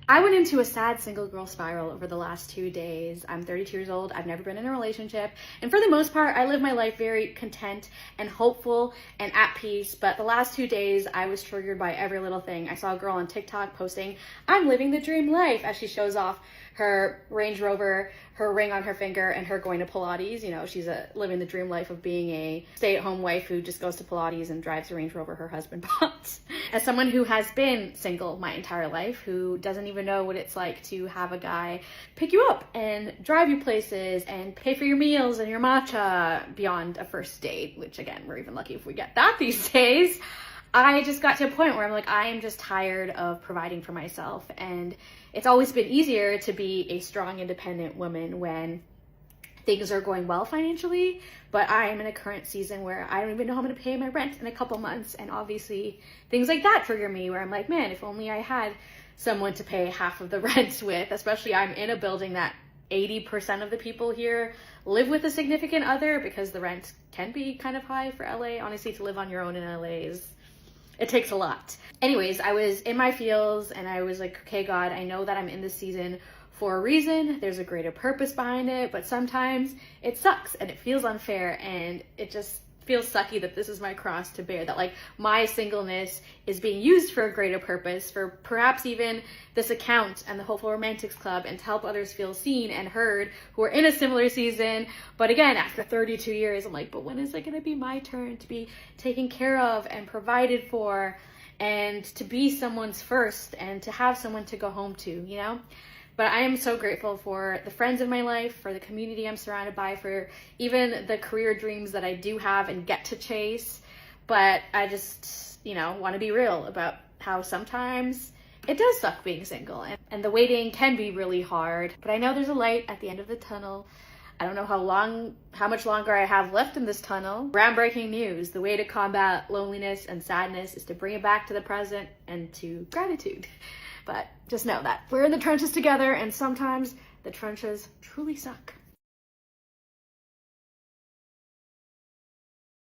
I went into a sad single girl spiral over the last 2 days. I'm 32 years old. I've never been in a relationship. And for the most part, I live my life very content and hopeful and at peace. But the last 2 days, I was triggered by every little thing. I saw a girl on TikTok posting, "I'm living the dream life," as she shows off her Range Rover, her ring on her finger, and her going to Pilates. You know, she's living the dream life of being a stay-at-home wife who just goes to Pilates and drives a Range Rover her husband bought. As someone who has been single my entire life, who doesn't even know what it's like to have a guy pick you up and drive you places and pay for your meals and your matcha beyond a first date, which again, we're even lucky if we get that these days. I just got to a point where I'm like, I am just tired of providing for myself. And it's always been easier to be a strong, independent woman when things are going well financially. But I am in a current season where I don't even know how I'm going to pay my rent in a couple months. And obviously things like that trigger me, where I'm like, man, if only I had someone to pay half of the rent with. Especially I'm in a building that 80% of the people here live with a significant other, because the rent can be kind of high for LA. Honestly, to live on your own in LA it takes a lot. Anyways, I was in my feels and I was like, okay, God, I know that I'm in this season for a reason. There's a greater purpose behind it, but sometimes it sucks and it feels unfair, and it just feels sucky that this is my cross to bear, that like my singleness is being used for a greater purpose, for perhaps even this account and the Hopeful Romantics Club, and to help others feel seen and heard who are in a similar season. But again, after 32 years, I'm like, but when is it going to be my turn to be taken care of and provided for, and to be someone's first, and to have someone to go home to, you know? But I am so grateful for the friends in my life, for the community I'm surrounded by, for even the career dreams that I do have and get to chase. But I just, want to be real about how sometimes it does suck being single, and the waiting can be really hard. But I know there's a light at the end of the tunnel. I don't know how much longer I have left in this tunnel. Groundbreaking news: the way to combat loneliness and sadness is to bring it back to the present and to gratitude. But just know that we're in the trenches together, and sometimes the trenches truly suck.